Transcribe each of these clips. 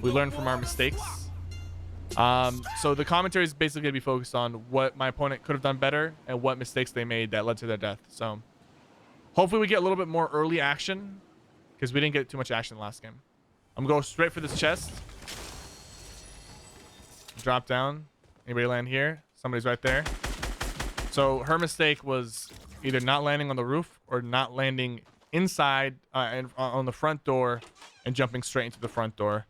We learn from our mistakes. So the commentary is basically going to be focused on what my opponent could have done better and what mistakes they made that led to their death. So hopefully we get a little bit more early action because we didn't get too much action last game. I'm going to go straight for this chest. Drop down. Anybody land here? Somebody's right there. So her mistake was either not landing on the roof or not landing inside on the front door and jumping straight into the front door.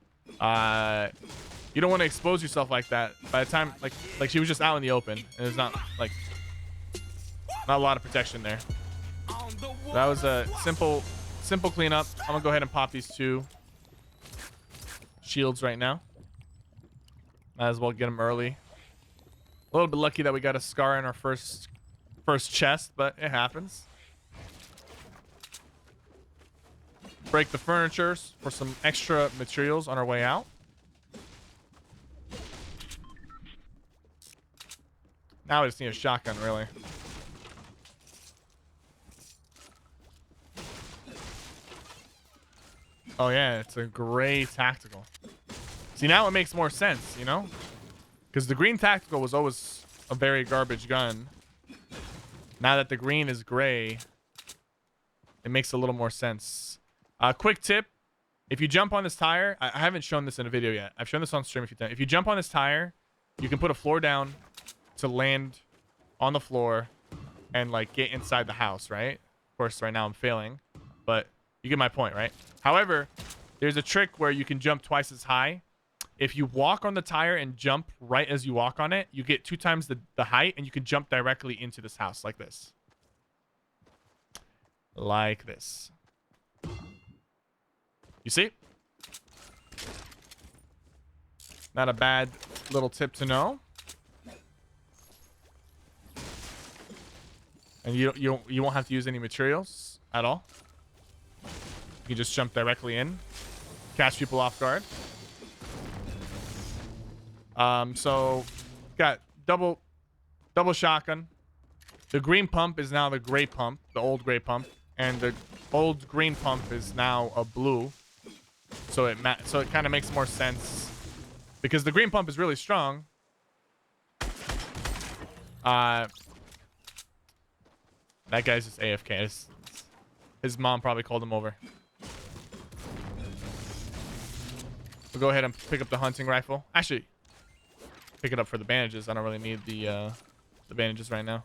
You don't want to expose yourself like that. By the time, like she was just out in the open, and there's not a lot of protection there. So that was a simple cleanup. I'm gonna go ahead and pop these 2 shields right now. Might as well get them early. A little bit lucky that we got a scar in our first chest, but it happens. Break the furniture for some extra materials on our way out. Now I just need a shotgun, really. Oh yeah, it's a gray tactical. See, now it makes more sense, you know? Because the green tactical was always a very garbage gun. Now that the green is gray, it makes a little more sense. Quick tip. If you jump on this tire, I haven't shown this in a video yet. I've shown this on stream a few times. If you jump on this tire, you can put a floor down to land on the floor and like get inside the house, right? Of course, right now I'm failing, but you get my point, right? However, there's a trick where you can jump twice as high. If you walk on the tire and jump right as you walk on it, you get 2 times the height, and you can jump directly into this house like this. Like this. You see? Not a bad little tip to know. And you won't have to use any materials at all. You can just jump directly in, catch people off guard. So got double shotgun. The green pump is now the gray pump, the old gray pump, and the old green pump is now a blue. So it kind of makes more sense because the green pump is really strong. That guy's just AFK. His mom probably called him over. We'll go ahead and pick up the hunting rifle. Actually, pick it up for the bandages. I don't really need the bandages right now.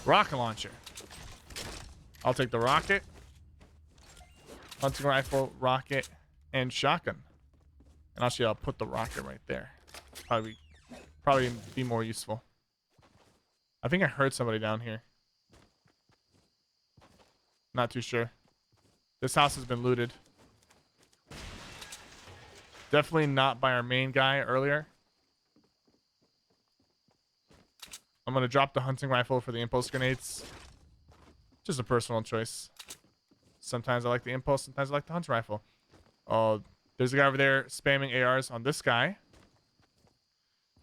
Rocket launcher. I'll take the rocket, hunting rifle, rocket, and shotgun. And actually, I'll put the rocket right there. Probably be more useful. I think I heard somebody down here. Not too sure. This house has been looted. Definitely not by our main guy earlier. I'm going to drop the hunting rifle for the impulse grenades. Just a personal choice. Sometimes I like the impulse, sometimes I like the hunting rifle. Oh, there's a guy over there spamming ARs on this guy.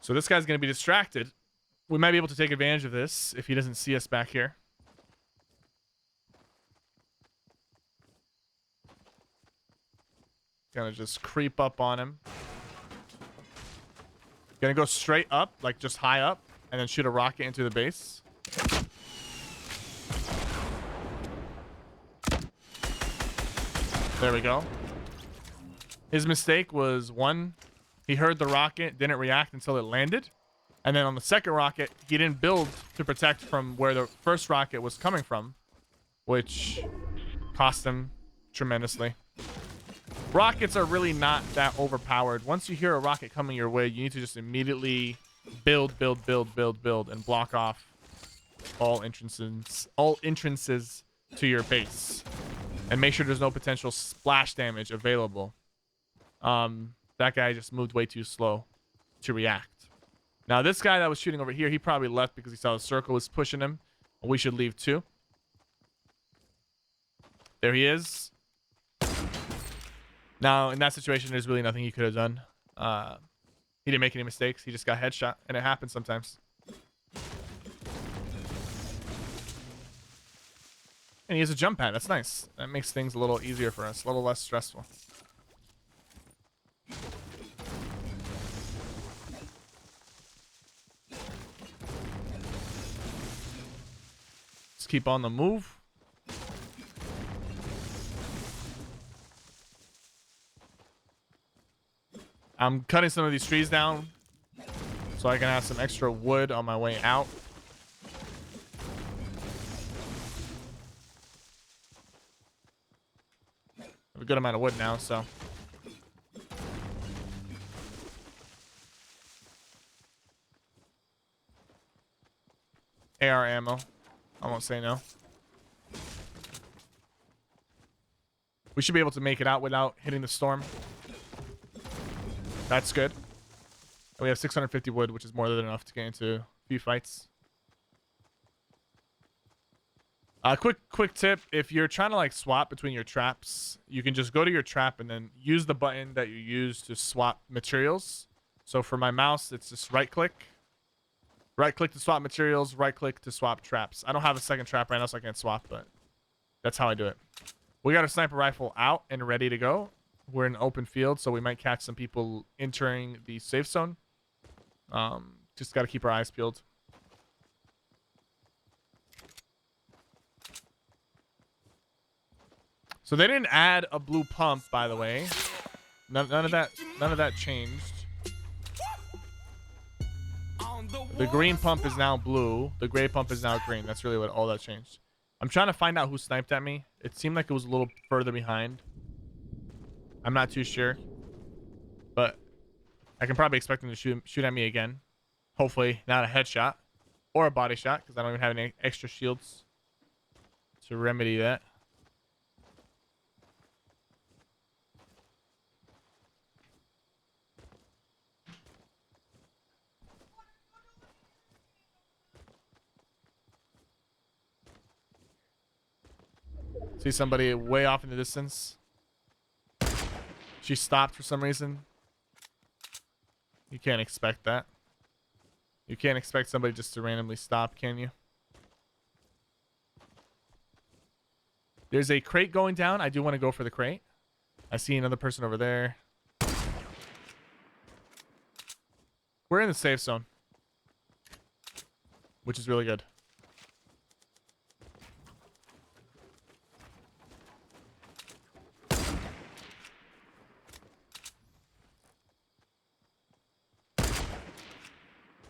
So this guy's going to be distracted. We might be able to take advantage of this if he doesn't see us back here. Gonna just creep up on him. Gonna go straight up, like just high up, and then shoot a rocket into the base. There we go. His mistake was, one, he heard the rocket, didn't react until it landed. And then on the second rocket, he didn't build to protect from where the first rocket was coming from, which cost him tremendously. Rockets are really not that overpowered. Once you hear a rocket coming your way, you need to just immediately build, and block off all entrances to your base. And make sure there's no potential splash damage available. That guy just moved way too slow to react. Now, this guy that was shooting over here, he probably left because he saw the circle was pushing him. We should leave too. There he is. Now, in that situation, there's really nothing he could have done. He didn't make any mistakes. He just got headshot, and it happens sometimes. And he has a jump pad. That's nice. That makes things a little easier for us, a little less stressful. Let's keep on the move. I'm cutting some of these trees down so I can have some extra wood on my way out. I have a good amount of wood now, so. AR ammo. I won't say no. We should be able to make it out without hitting the storm. That's good. We have 650 wood, which is more than enough to get into a few fights. Quick tip. If you're trying to like swap between your traps, you can just go to your trap and then use the button that you use to swap materials. So for my mouse, it's just right click. Right click to swap materials, right click to swap traps. I don't have a second trap right now, so I can't swap, but that's how I do it. We got a sniper rifle out and ready to go. We're in an open field, so we might catch some people entering the safe zone. Just got to keep our eyes peeled. So they didn't add a blue pump, by the way. None of that changed. The green pump is now blue. The gray pump is now green. That's really what all that changed. I'm trying to find out who sniped at me. It seemed like it was a little further behind. I'm not too sure. But I can probably expect them to shoot at me again. Hopefully not a headshot or a body shot, because I don't even have any extra shields to remedy that. See somebody way off in the distance. She stopped for some reason. You can't expect that. You can't expect somebody just to randomly stop, can you? There's a crate going down. I do want to go for the crate. I see another person over there. We're in the safe zone, which is really good.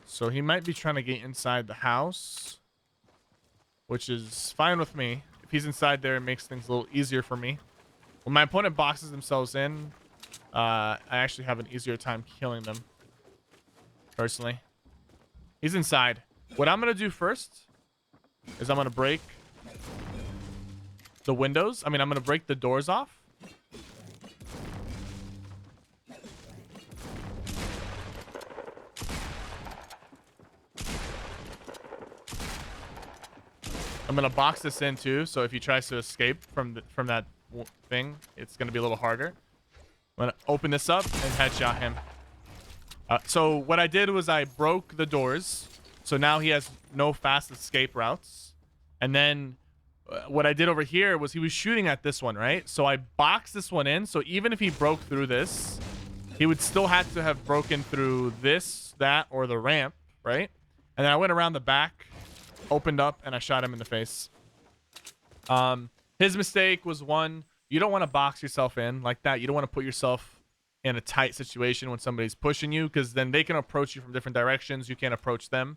So he might be trying to get inside the house, which is fine with me. If he's inside there, it makes things a little easier for me. When my opponent boxes themselves in, I actually have an easier time killing them, personally. He's inside. What I'm going to do first is I'm going to break the windows. I'm going to break the doors off. I'm gonna box this in too, so if he tries to escape from that thing, it's gonna be a little harder. I'm gonna open this up and headshot him. So what I did was I broke the doors, so now he has no fast escape routes. And then what I did over here was he was shooting at this one, right? So I boxed this one in, so even if he broke through this, he would still have to have broken through this, that, or the ramp, right? And then I went around the back, opened up, and I shot him in the face. His mistake was, one, you don't want to box yourself in like that. You don't want to put yourself in a tight situation when somebody's pushing you, because then they can approach you from different directions. You can't approach them.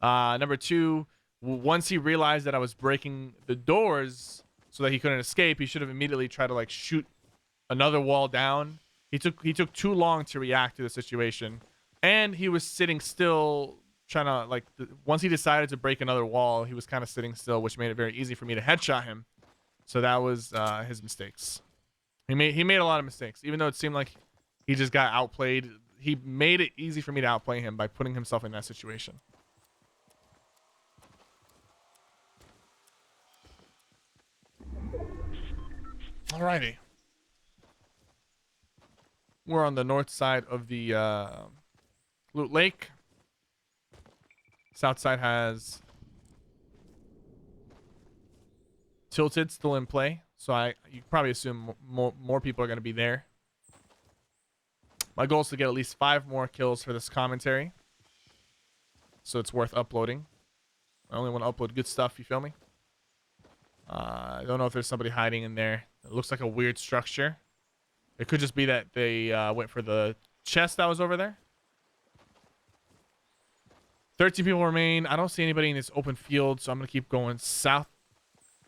Number two, once he realized that I was breaking the doors so that he couldn't escape, he should have immediately tried to like shoot another wall down. He took too long to react to the situation, and he was sitting still, trying to like once he decided to break another wall, he was kind of sitting still, which made it very easy for me to headshot him. So that was his mistakes. He made a lot of mistakes, even though it seemed like he just got outplayed. He made it easy for me to outplay him by putting himself in that situation. Alrighty. We're on the north side of the Loot Lake. South side has Tilted still in play, so you can probably assume more people are going to be there. My goal is to get at least 5 more kills for this commentary, so it's worth uploading. I only want to upload good stuff, you feel me? I don't know if there's somebody hiding in there. It looks like a weird structure. It could just be that they went for the chest that was over there. 13 people remain. I don't see anybody in this open field, so I'm going to keep going south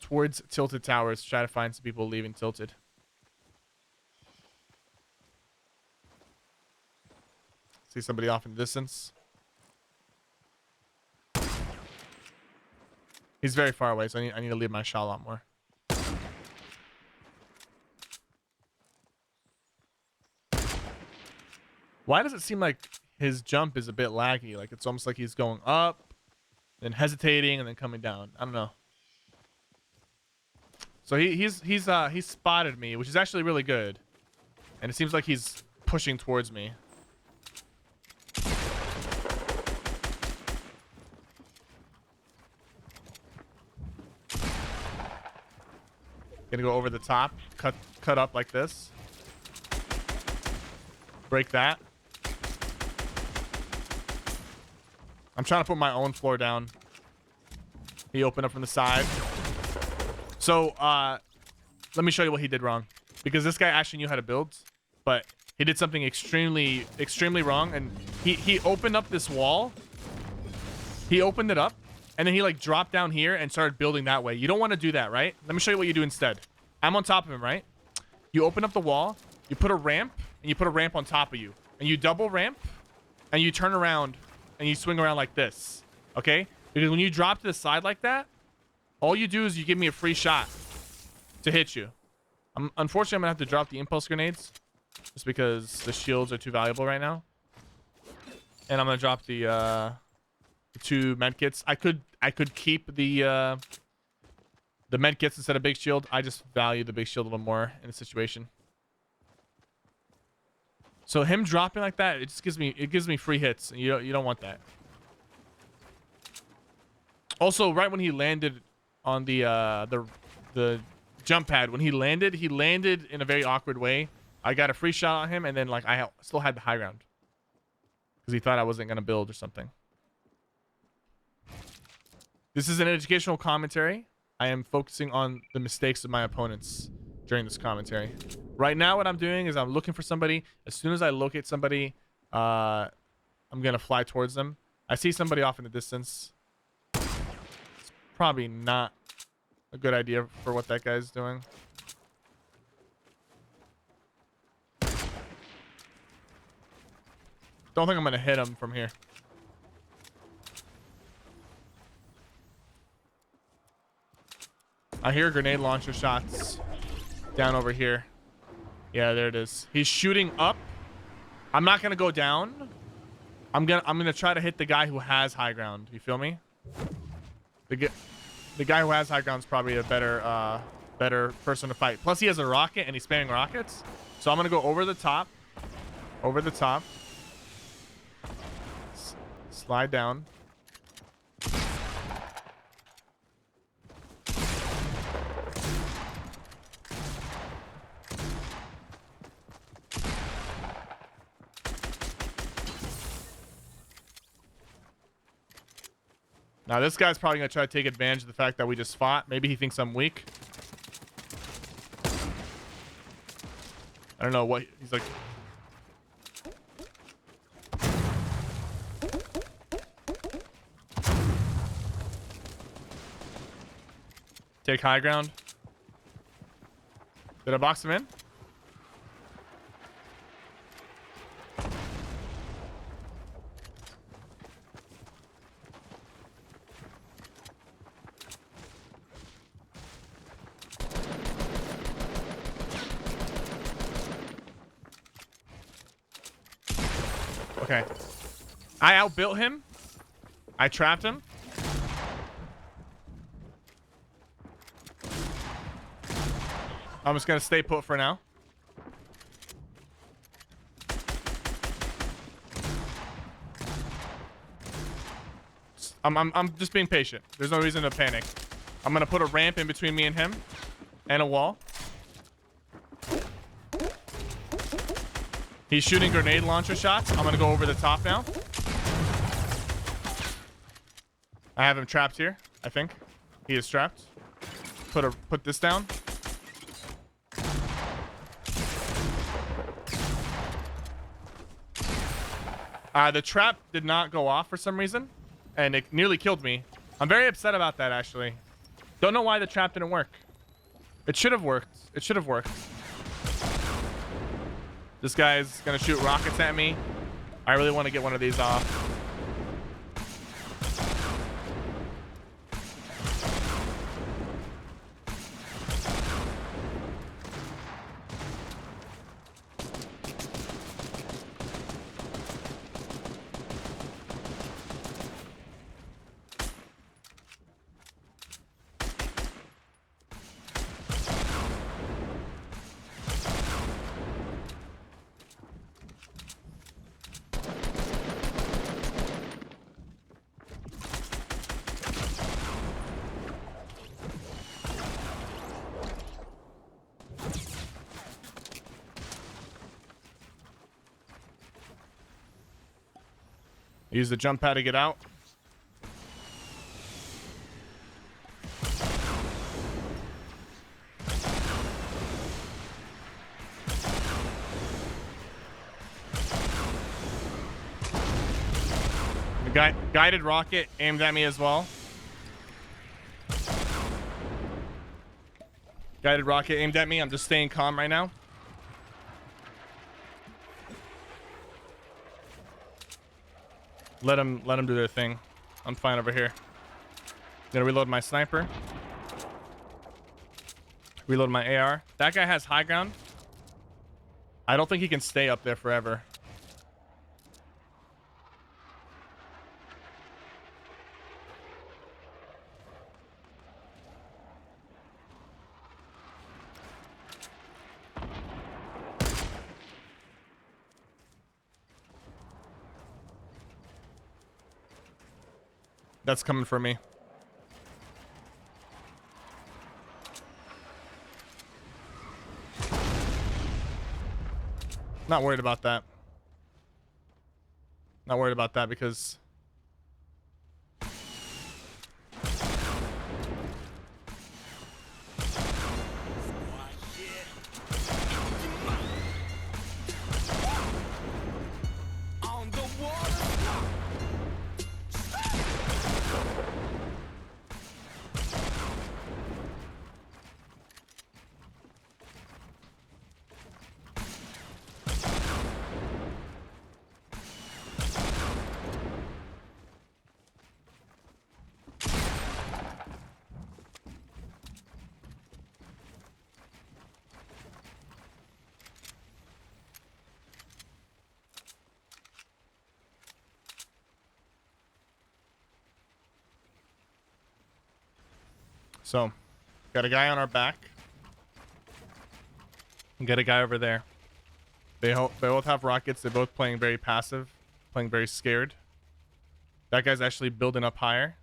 towards Tilted Towers to try to find some people leaving Tilted. See somebody off in the distance. He's very far away, so I need to leave my shot a lot more. Why does it seem like his jump is a bit laggy? Like it's almost like he's going up, then hesitating, and then coming down. I don't know. So he's spotted me, which is actually really good. And it seems like he's pushing towards me. Gonna go over the top, cut up like this. Break that. I'm trying to put my own floor down. He opened up from the side. So, let me show you what he did wrong. Because this guy actually knew how to build, but he did something extremely wrong. And he opened up this wall. He opened it up, and then he like dropped down here and started building that way. You don't want to do that, right? Let me show you what you do instead. I'm on top of him, right? You open up the wall, you put a ramp, and you put a ramp on top of you. And you double ramp, and you turn around, and you swing around like this. Okay? Because when you drop to the side like that, all you do is you give me a free shot to hit you. Unfortunately, I'm going to have to drop the impulse grenades just because the shields are too valuable right now. And I'm going to drop the 2 medkits. I could keep the medkits instead of big shield. I just value the big shield a little more in a situation. So him dropping like that, it just gives me free hits, and you don't want that. Also, right when he landed on the jump pad, when he landed in a very awkward way. I got a free shot on him, and then like I still had the high ground because he thought I wasn't gonna build or something. This is an educational commentary. I am focusing on the mistakes of my opponents during this commentary. Right now, what I'm doing is I'm looking for somebody. As soon as I locate somebody, I'm gonna fly towards them. I see somebody off in the distance. It's probably not a good idea for what that guy's doing. Don't think I'm gonna hit him from here. I hear grenade launcher shots down over here. Yeah, there it is. He's shooting up. I'm not gonna go down. I'm gonna try to hit the guy who has high ground. You feel me? The guy who has high ground is probably a better person to fight. Plus, he has a rocket and he's spamming rockets. So I'm gonna go over the top. Over the top. Slide down. Now this guy's probably gonna try to take advantage of the fact that we just fought. Maybe he thinks I'm weak. I don't know what he's like. Take high ground. Did I box him in? Okay. I outbuilt him. I trapped him. I'm just gonna stay put for now. I'm just being patient. There's no reason to panic. I'm gonna put a ramp in between me and him, and a wall. He's shooting grenade launcher shots. I'm gonna go over the top now. I have him trapped here. I think he is trapped. Put this down. The trap did not go off for some reason, and it nearly killed me. I'm very upset about that, actually. Don't know why the trap didn't work. It should have worked. It should have worked. This guy's gonna shoot rockets at me. I really want to get one of these off. Use the jump pad to get out. The guided rocket aimed at me as well. Guided rocket aimed at me. I'm just staying calm right now. Let them do their thing. I'm fine over here. Gonna reload my sniper. Reload my AR. That guy has high ground. I don't think he can stay up there forever. That's coming for me. Not worried about that. Not worried about that because so, got a guy on our back. Got a guy over there. They both have rockets. They're both playing very passive, playing very scared. That guy's actually building up higher.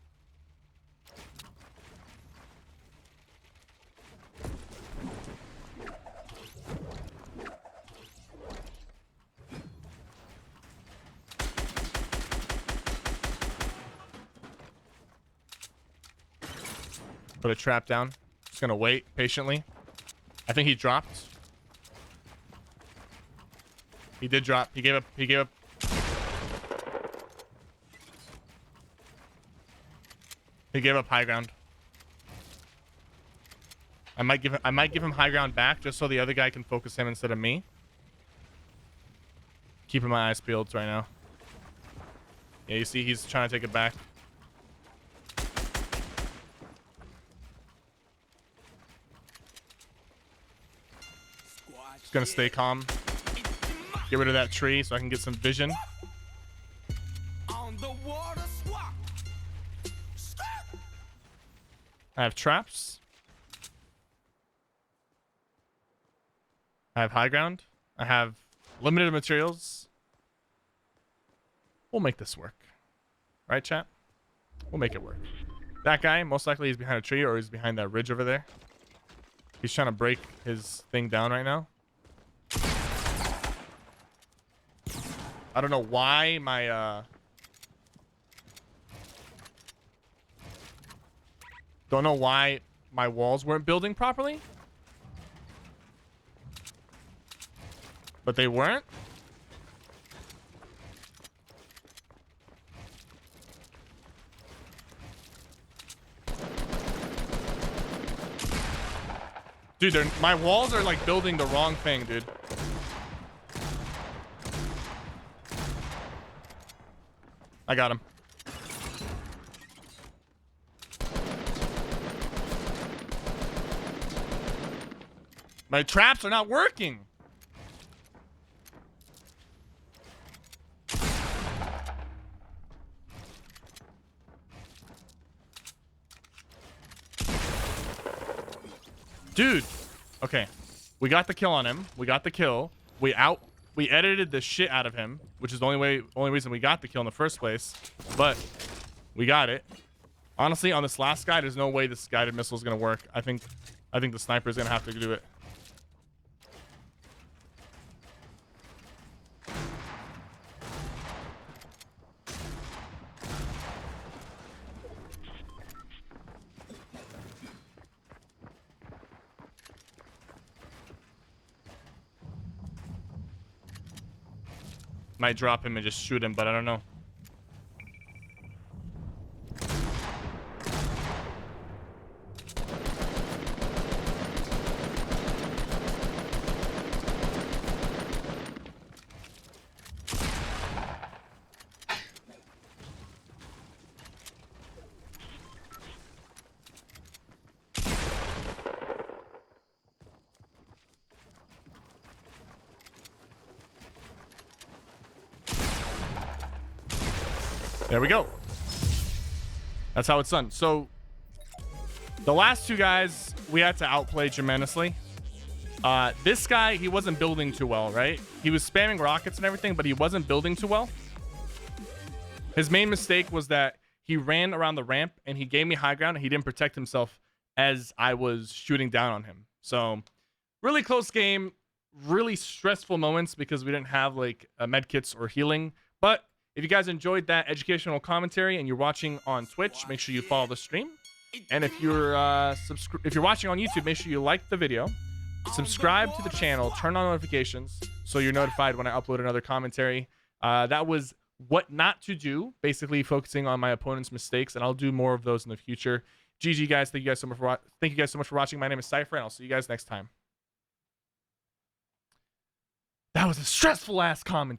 Put a trap down. Just gonna wait patiently. I think he dropped. He did drop. He gave up. He gave up. He gave up high ground. I might give him high ground back just so the other guy can focus him instead of me. Keeping my eyes peeled right now. Yeah, you see he's trying to take it back. Just gonna stay calm. Get rid of that tree so I can get some vision. I have traps. I have high ground. I have limited materials. We'll make this work. Right, chat? We'll make it work. That guy, most likely he's behind a tree or he's behind that ridge over there. He's trying to break his thing down right now. I don't know why my don't know why my walls weren't building properly. But they weren't. Dude, my walls are like building the wrong thing, dude. I got him. My traps are not working. Dude. Okay. We got the kill on him. We got the kill. We edited the shit out of him, which is the only reason we got the kill in the first place. But we got it. Honestly, on this last guy, there's no way this guided missile is gonna work. I think the sniper is gonna have to do it. Might drop him and just shoot him, but I don't know. There we go. That's how it's done. So the last two guys we had to outplay tremendously. This guy, he wasn't building too well, right? He was spamming rockets and everything, but he wasn't building too well. His main mistake was that he ran around the ramp and he gave me high ground and he didn't protect himself as I was shooting down on him. So really close game, really stressful moments because we didn't have like med kits or healing. But if you guys enjoyed that educational commentary and you're watching on Twitch, make sure you follow the stream. And if you're watching on YouTube, make sure you like the video, subscribe to the channel, turn on notifications so you're notified when I upload another commentary. That was what not to do, basically focusing on my opponent's mistakes, and I'll do more of those in the future. GG guys, thank you guys so much for watching. My name is Cypher, and I'll see you guys next time. That was a stressful ass commentary.